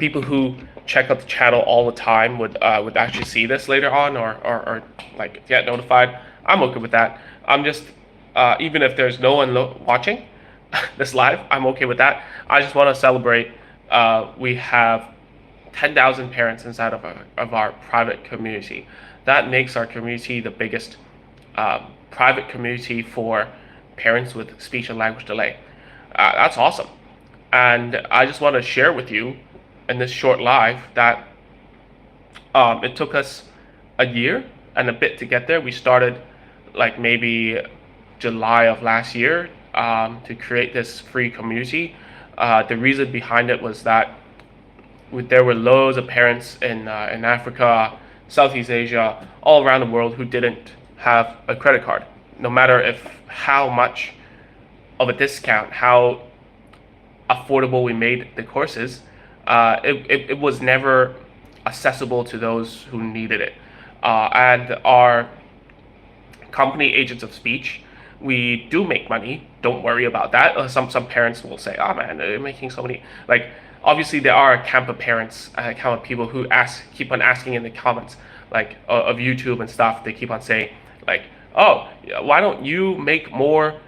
people who check out the channel all the time would actually see this later on, or like get notified. I'm okay with that. I'm just even if there's no one watching this live, I'm okay with that. I just want to celebrate. We have 10,000 parents inside of our private community. That makes our community the biggest private community for parents with speech and language delay. That's awesome. And I just want to share with you in this short live that it took us a year and a bit to get there. We started like maybe July of last year to create this free community. The reason behind it was that there were loads of parents in Africa, Southeast Asia, all around the world who didn't have a credit card. No matter if how much of a discount, how affordable we made the courses, it was never accessible to those who needed it. And our company, Agents of Speech, we do make money. Don't worry about that. Some parents will say, "Oh man, they're making so many." Like, obviously, there are a camp of parents, a camp of people who keep on asking in the comments, like of YouTube and stuff. They keep on saying, like, "Oh, why don't you make more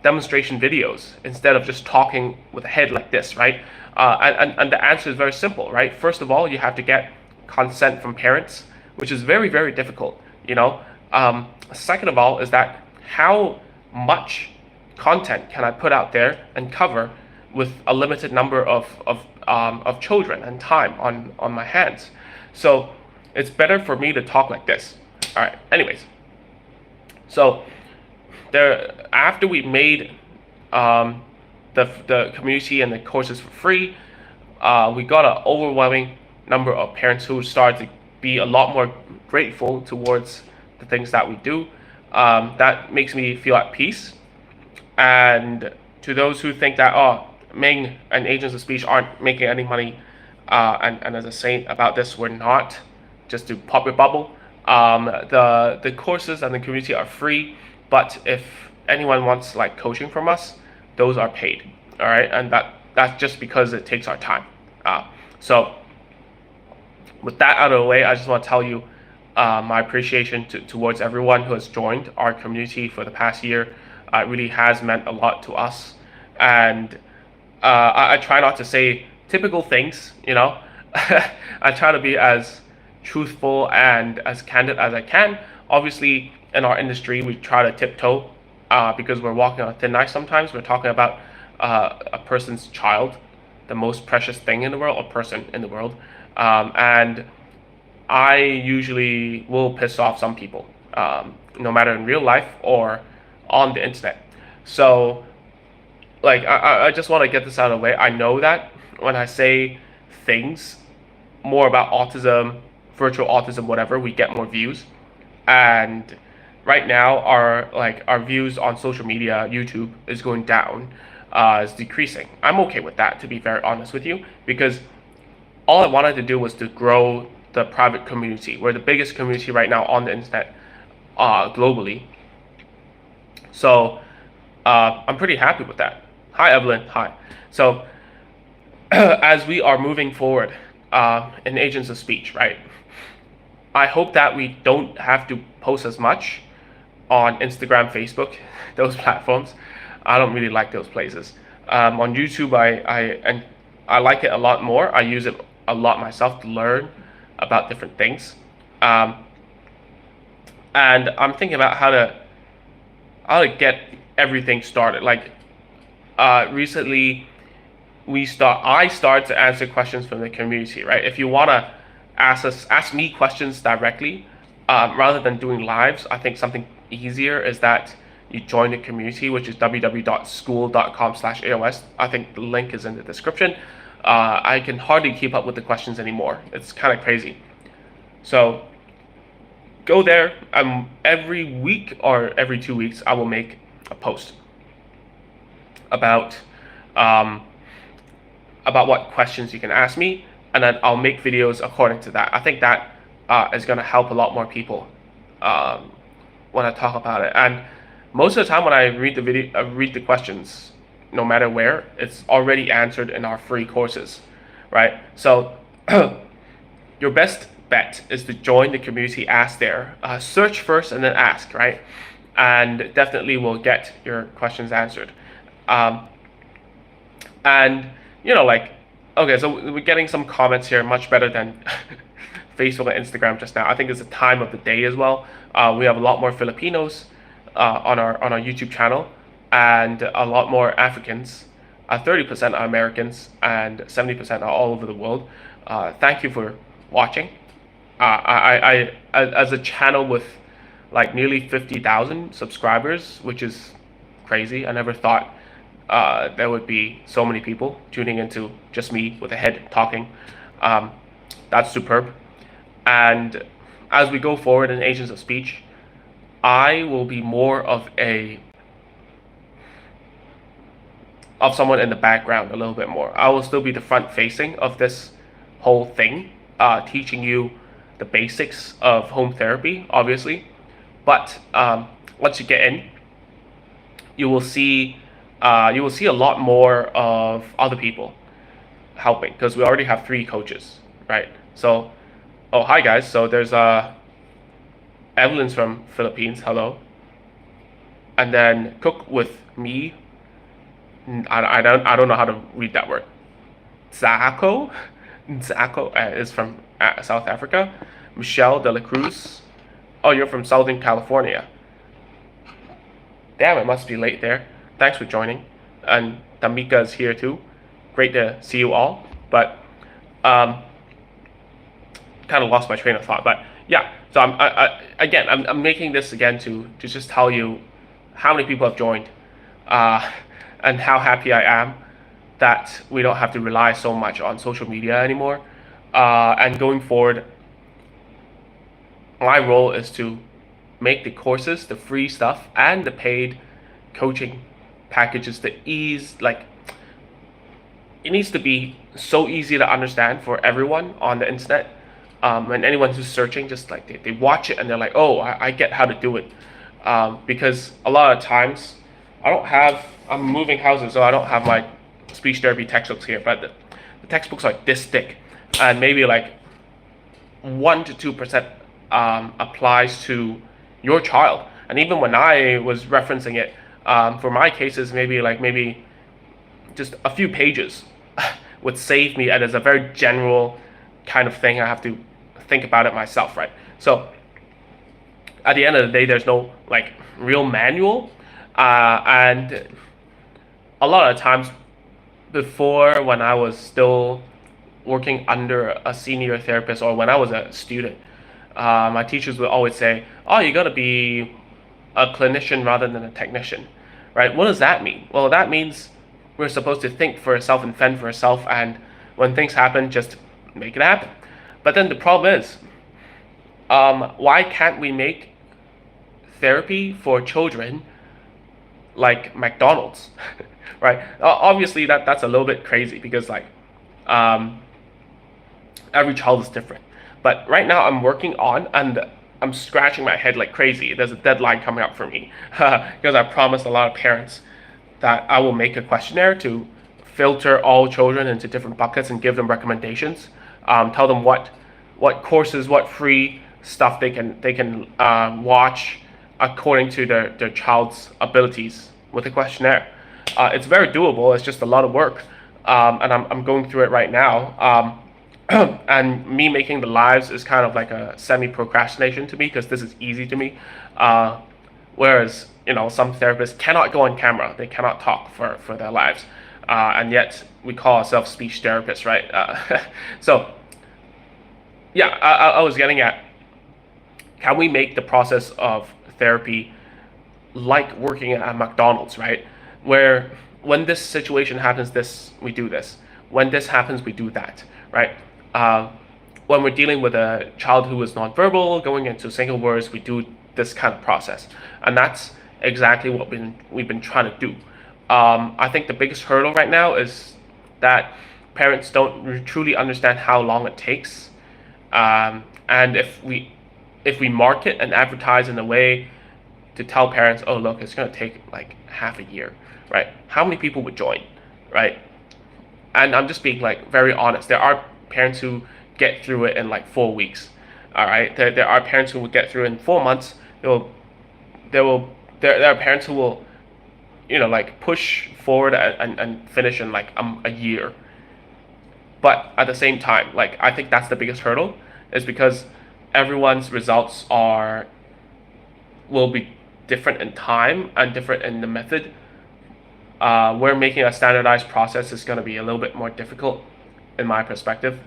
demonstration videos instead of just talking with a head like this, right?" And the answer is very simple, right? First of all, you have to get consent from parents, which is very, very difficult, you know. Second of all is that how much content can I put out there and cover with a limited number of children and time on my hands? So it's better for me to talk like this. All right, anyways, so after we made the community and the courses for free, we got an overwhelming number of parents who started to be a lot more grateful towards the things that we do. That makes me feel at peace. And to those who think that, oh, Ming and Agents of Speech aren't making any money, and as I say about this, we're not, just to pop your bubble. The courses and the community are free, but if anyone wants like coaching from us, those are paid. All right, and that's just because it takes our time. So with that out of the way, I just want to tell you my appreciation towards everyone who has joined our community for the past year. It really has meant a lot to us, and I try not to say typical things, you know. I try to be as truthful and as candid as I can. Obviously, in our industry, we try to tiptoe because we're walking on thin ice sometimes. We're talking about a person's child, the most precious thing in the world, or person in the world. And I usually will piss off some people, no matter in real life or on the internet. So, like, I just want to get this out of the way. I know that when I say things more about autism, virtual autism, whatever, we get more views. And right now, our views on social media, YouTube, is going down, is decreasing. I'm okay with that, to be very honest with you, because all I wanted to do was to grow the private community. We're the biggest community right now on the internet, globally. So I'm pretty happy with that. Hi, Evelyn. Hi. So as we are moving forward in Agents of Speech, right? I hope that we don't have to post as much on Instagram, Facebook, those platforms. I don't really like those places. On YouTube, I like it a lot more. I use it a lot myself to learn about different things. And I'm thinking about how to get everything started. Like recently, I started to answer questions from the community, right? If you wanna ask me questions directly, rather than doing lives, I think something easier is that you join the community, which is www.school.com/AOS. I think the link is in the description. I can hardly keep up with the questions anymore. It's kind of crazy. So go there. Every week or every 2 weeks, I will make a post about what questions you can ask me, and then I'll make videos according to that. I think that is going to help a lot more people when I talk about it. And most of the time when I read the questions, no matter where, it's already answered in our free courses. right? So your best bet is to join the community, ask there, search first and then ask, right? And definitely will get your questions answered. Um, and like, okay, so we're getting some comments here, much better than Facebook and Instagram just now. I think it's the time of the day as well. We have a lot more Filipinos on our YouTube channel, and a lot more Africans. 30% are Americans, and 70% are all over the world. Thank you for watching. As a channel with like nearly 50,000 subscribers, which is crazy. I never thought there would be so many people tuning into just me with a head talking. That's superb. And as we go forward in Agents of Speech, I will be more of someone in the background a little bit more. I will still be the front facing of this whole thing, teaching you the basics of home therapy, obviously. But once you get in, you will see a lot more of other people helping, because we already have 3 coaches, right? So, oh, hi guys. So there's Evelyn's from Philippines. Hello. And then Cook with me. I don't know how to read that word. Zako is from South Africa. Michelle de la Cruz. Oh, you're from Southern California. Damn, it must be late there. Thanks for joining. And Tamika is here too. Great to see you all. But kind of lost my train of thought. But yeah, so I'm making this again to just tell you how many people have joined, and how happy I am that we don't have to rely so much on social media anymore. And going forward, my role is to make the courses, the free stuff, and the paid coaching packages the ease, like, it needs to be so easy to understand for everyone on the internet. And anyone who's searching, just like they watch it and they're like, oh, I get how to do it. Because a lot of times I'm moving houses, so I don't have my speech therapy textbooks here, but the textbooks are this thick, and maybe like 1 to 2% applies to your child. And even when I was referencing it, for my cases, maybe just a few pages would save me, and it's a very general kind of thing. I have to think about it myself, right? So at the end of the day, there's no like real manual, and a lot of times before, when I was still working under a senior therapist, or when I was a student, my teachers would always say, oh, you got to be a clinician rather than a technician, right? What does that mean? Well, that means we're supposed to think for ourselves and fend for ourselves, and when things happen, just make it happen. But then the problem is, why can't we make therapy for children like McDonald's, right? Obviously, that's a little bit crazy, because like every child is different. But right now I'm working on, and I'm scratching my head like crazy. There's a deadline coming up for me because I promised a lot of parents that I will make a questionnaire to filter all children into different buckets and give them recommendations. Tell them what courses, what free stuff they can watch according to their child's abilities with a questionnaire. It's very doable. It's just a lot of work, and I'm going through it right now. And me making the lives is kind of like a semi-procrastination to me, because this is easy to me. Whereas, some therapists cannot go on camera. They cannot talk for their lives. And yet we call ourselves speech therapists, right? So, yeah, I was getting at, can we make the process of therapy like working at McDonald's, right? Where when this situation happens, we do this. When this happens, we do that, right? When we're dealing with a child who is nonverbal, going into single words, we do this kind of process. And that's exactly what we've been trying to do. I think the biggest hurdle right now is that parents don't truly understand how long it takes. And if we market and advertise in a way to tell parents, oh, look, it's going to take like half a year, right? How many people would join, right? and I'm just being like very honest. There are parents who get through it in like 4 weeks. All right, there are parents who will get through it in 4 months. There will there are parents who will, like push forward and finish in like a year. But at the same time, like I think that's the biggest hurdle, is because everyone's results are will be different in time and different in the method. We're making a standardized process is going to be a little bit more difficult, in my perspective.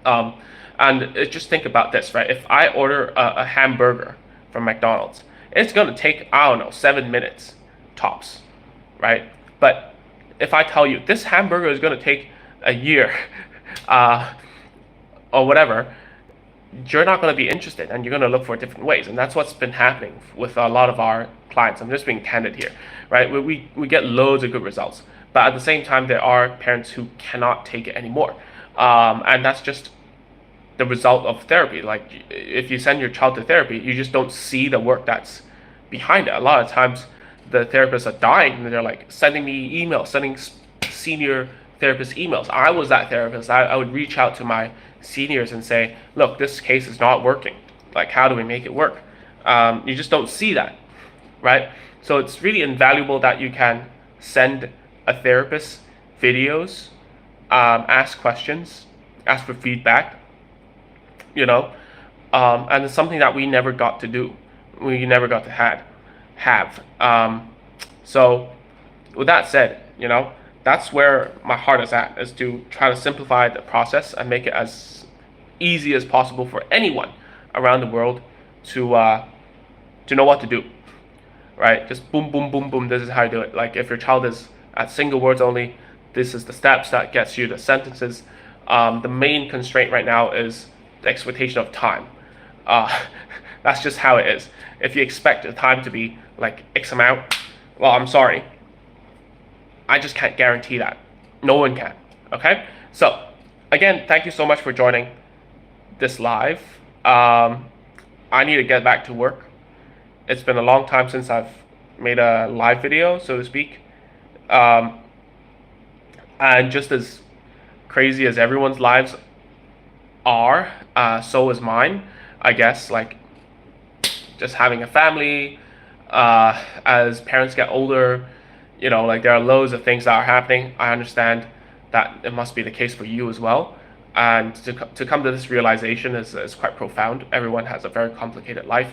Um, and just think about this, right? If I order a hamburger from McDonald's, it's going to take, I don't know, 7 minutes tops, right? But if I tell you this hamburger is going to take a year, uh, or whatever, you're not going to be interested and you're going to look for different ways. And that's what's been happening with a lot of our clients. I'm just being candid here, right? We get loads of good results, but at the same time, there are parents who cannot take it anymore. And that's just the result of therapy. Like if you send your child to therapy, you just don't see the work that's behind it. A lot of times the therapists are dying and they're like sending me emails, sending senior therapist emails. I was that therapist. I would reach out to my seniors and say, look, this case is not working. Like, how do we make it work? You just don't see that, right? So it's really invaluable that you can send a therapist videos, ask questions, ask for feedback, and it's something that we never got to do. We never got to have. So with that said, that's where my heart is at, is to try to simplify the process and make it as easy as possible for anyone around the world to know what to do, right? Just boom, boom, boom, boom. This is how you do it. Like if your child is at single words only, this is the steps that gets you the sentences. The main constraint right now is the expectation of time. That's just how it is. If you expect the time to be like X amount, well, I'm sorry. I just can't guarantee that. No one can. Okay? So, again, thank you so much for joining this live. I need to get back to work. It's been a long time since I've made a live video, so to speak. And just as crazy as everyone's lives are, so is mine, I guess. Like, just having a family, as parents get older, like there are loads of things that are happening. I understand that it must be the case for you as well. And to come to this realization is quite profound. Everyone has a very complicated life,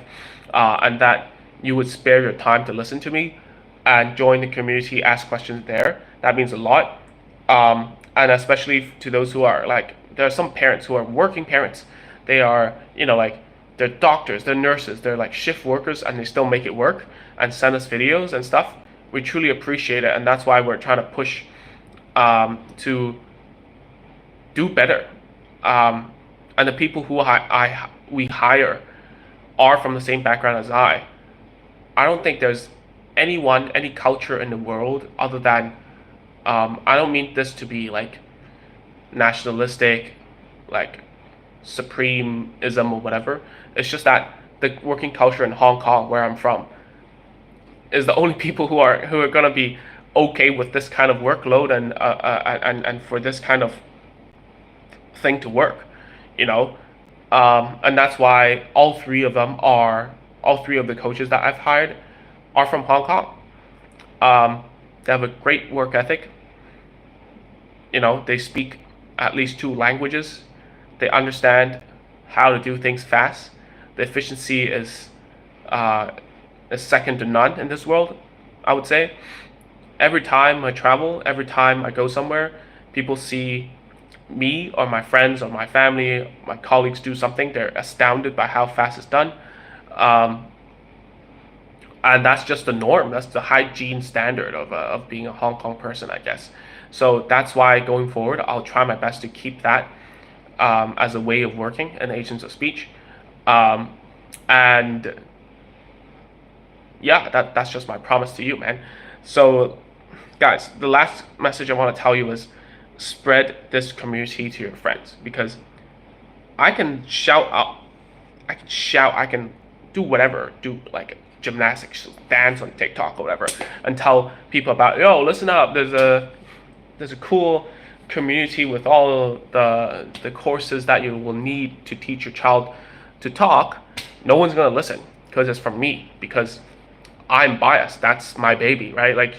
and that you would spare your time to listen to me and join the community, ask questions there. That means a lot. And especially to those who are like, there are some parents who are working parents. They are, like they're doctors, they're nurses, they're like shift workers, and they still make it work and send us videos and stuff. We truly appreciate it, and that's why we're trying to push to do better. And the people who we hire are from the same background as I. I don't think there's any culture in the world other than, I don't mean this to be like nationalistic, like supremism or whatever. It's just that the working culture in Hong Kong, where I'm from, is the only people who are going to be okay with this kind of workload and for this kind of thing to work, and that's why all three of the coaches that I've hired are from Hong Kong. They have a great work ethic. They speak at least 2 languages. They understand how to do things fast. The efficiency is second to none in this world, I would say. Every time I travel, every time I go somewhere, people see me or my friends or my family, my colleagues do something, they're astounded by how fast it's done. And that's just the norm. That's the hygiene standard of being a Hong Kong person, I guess. So that's why going forward, I'll try my best to keep that as a way of working in Agents of Speech. And yeah, that's just my promise to you, man. So guys, the last message I want to tell you is spread this community to your friends, because I can shout out, I can do whatever, do like gymnastics, dance on TikTok or whatever, and tell people about, yo, listen up, there's a there's a cool community with all the courses that you will need to teach your child to talk, no one's gonna listen because it's from me, because I'm biased. That's my baby, right? Like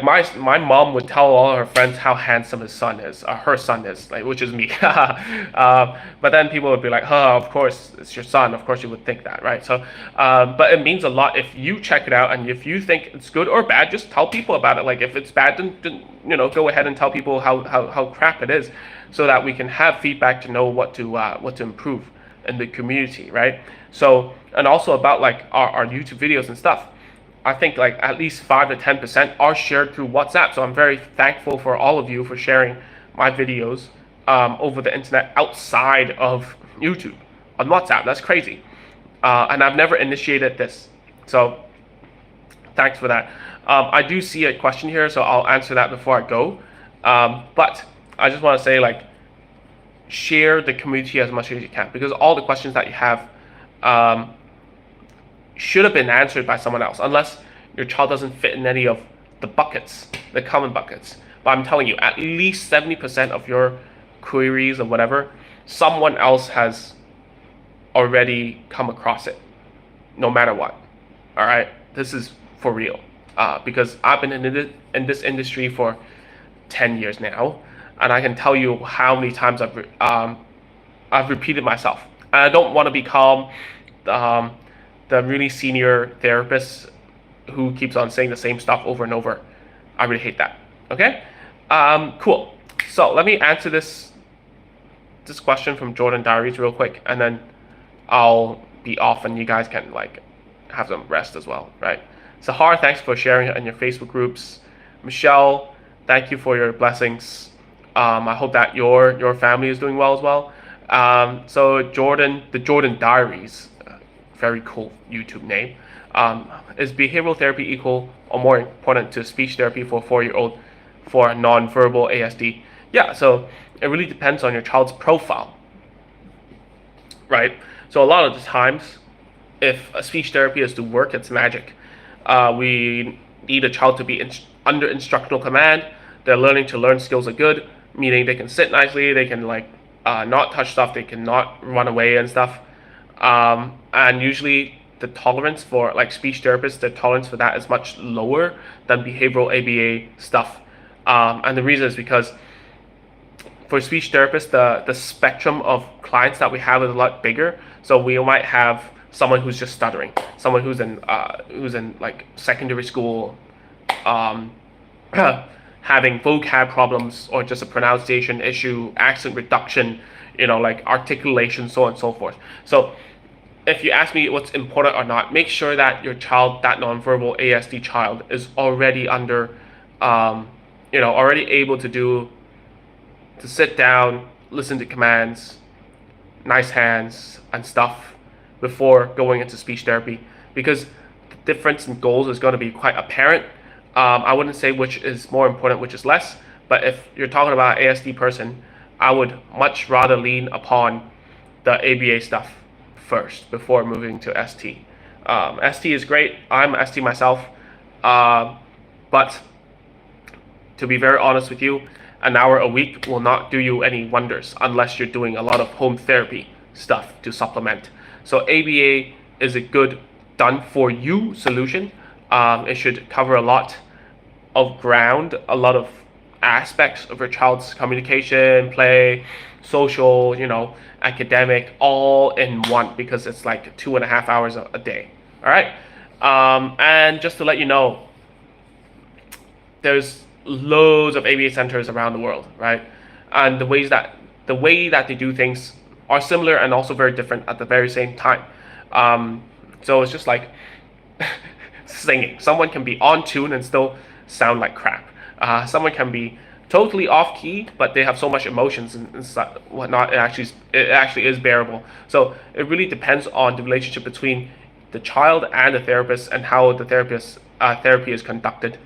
my mom would tell all her friends how handsome her son is, like, which is me. But then people would be like, "Oh, of course it's your son. Of course you would think that, right?" So, but it means a lot if you check it out, and if you think it's good or bad, just tell people about it. Like if it's bad, then go ahead and tell people how crap it is, so that we can have feedback to know what to improve in the community, right? So, and also about like our YouTube videos and stuff. I think like at least 5 to 10% are shared through WhatsApp. So I'm very thankful for all of you for sharing my videos over the internet outside of YouTube on WhatsApp. That's crazy. And I've never initiated this. So thanks for that. I do see a question here, so I'll answer that before I go. But I just want to say, like, share the community as much as you can, because all the questions that you have should have been answered by someone else, unless your child doesn't fit in any of the buckets, the common buckets. But I'm telling you, at least 70% of your queries or whatever, someone else has already come across it, no matter what. All right, this is for real, because I've been in this industry for 10 years now, and I can tell you how many times I've repeated myself. And I don't want to become the really senior therapist who keeps on saying the same stuff over and over. I really hate that. Okay, cool. So let me answer this question from Jordan Diaries real quick, and then I'll be off, and you guys can like have some rest as well, right? Sahar, thanks for sharing it in your Facebook groups. Michelle, thank you for your blessings. I hope that your family is doing well as well. So Jordan, the Jordan Diaries, very cool YouTube name. Is behavioral therapy equal or more important to speech therapy for a 4-year-old for non-verbal ASD? Yeah, so it really depends on your child's profile, right? So a lot of the times, if a speech therapy is to work its magic, we need a child to be under instructional command. Their learning to learn skills are good, meaning they can sit nicely, they can like not touch stuff, they can not run away and stuff. And usually the tolerance for like speech therapists, the tolerance for that is much lower than behavioral ABA stuff. And the reason is because for speech therapists, the spectrum of clients that we have is a lot bigger. So we might have someone who's just stuttering, someone who's in like secondary school, having vocab problems, or just a pronunciation issue, accent reduction, like articulation, so on and so forth. So if you ask me what's important or not, make sure that your child, that nonverbal ASD child, is already under, already able to sit down, listen to commands, nice hands and stuff before going into speech therapy, because the difference in goals is going to be quite apparent. I wouldn't say which is more important, which is less, but if you're talking about an ASD person, I would much rather lean upon the ABA stuff first before moving to ST. ST is great. I'm ST myself, but to be very honest with you, an hour a week will not do you any wonders unless you're doing a lot of home therapy stuff to supplement. So ABA is a good done for you solution. It should cover a lot of ground, a lot of aspects of your child's communication, play, social, academic, all in one, because it's like 2.5 hours a day. All right. And just to let you know, there's loads of ABA centers around the world, right? And the way that they do things are similar and also very different at the very same time. So it's just like singing. Someone can be on tune and still sound like crap. Someone can be totally off key, but they have so much emotions and whatnot. It actually is bearable. So it really depends on the relationship between the child and the therapist, and how the therapy is conducted.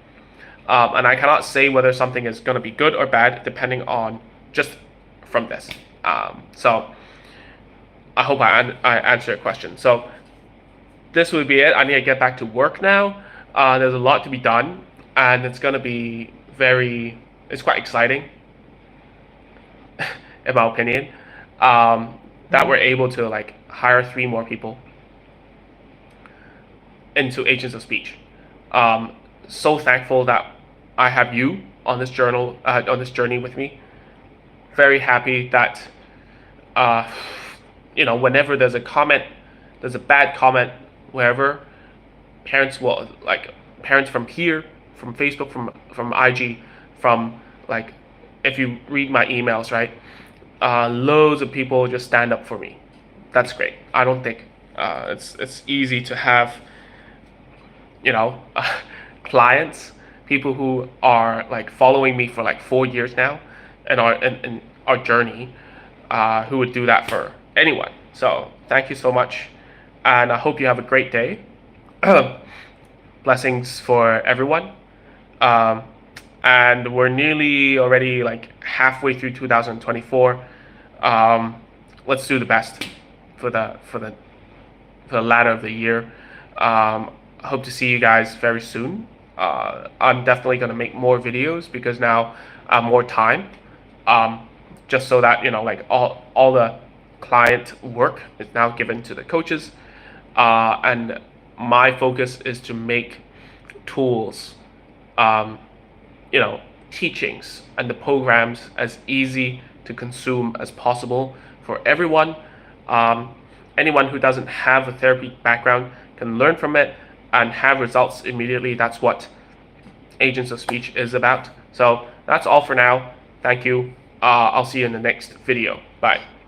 And I cannot say whether something is going to be good or bad depending on just from this. So I hope I answered your question. So this would be it. I need to get back to work now. There's a lot to be done, and it's going to be very it's quite exciting, in my opinion, that we're able to like hire 3 more people into agents of speech. So thankful that I have you on this journey with me. Very happy that whenever there's a comment, there's a bad comment, wherever, parents from here, from Facebook, from IG, from like, if you read my emails, right, loads of people just stand up for me. That's great. I don't think it's easy to have clients, people who are like following me for like 4 years now, and in our journey, who would do that for anyone. So thank you so much, and I hope you have a great day. Blessings for everyone. And we're nearly already like halfway through 2024. Let's do the best for the latter of the year. I hope to see you guys very soon. I'm definitely going to make more videos because now I have more time. Just so that like all the client work is now given to the coaches, and my focus is to make tools, teachings and the programs as easy to consume as possible for everyone. Anyone who doesn't have a therapy background can learn from it and have results immediately. That's what Agents of Speech is about. So that's all for now. Thank you. I'll see you in the next video. Bye.